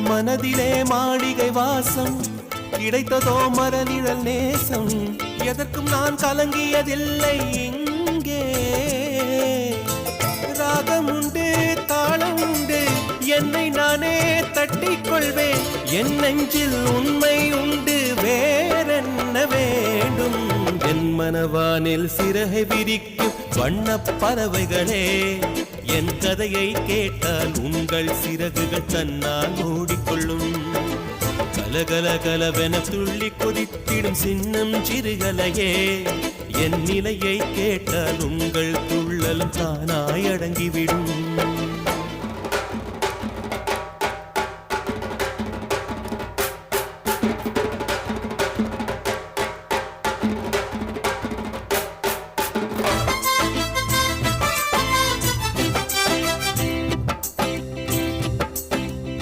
மனதிலே மாளிகை வாசம் கிடைத்ததோ மரநிழல் நேசம் எதற்கும் நான் கலங்கியதில்லை இங்கே ராகம் உண்டு தாளம் உண்டு என்னை நானே தட்டிக் கொள்வேன் என் நெஞ்சில் உண்மை உண்டு வேறென்ன வேண்டும் என் மனவானில் சிறகை விரிக்கும் வண்ணப் பறவைகளே என் கதையை கேட்டால் உங்கள் சிறகுகள் தன்னால் மூடிக்கொள்ளும் கலகல கலவென துள்ளி கொதித்திடும் சின்னம் சிறுகலையே என் நிலையை கேட்டால் உங்கள் துள்ளலும் தானாய் அடங்கிவிடும்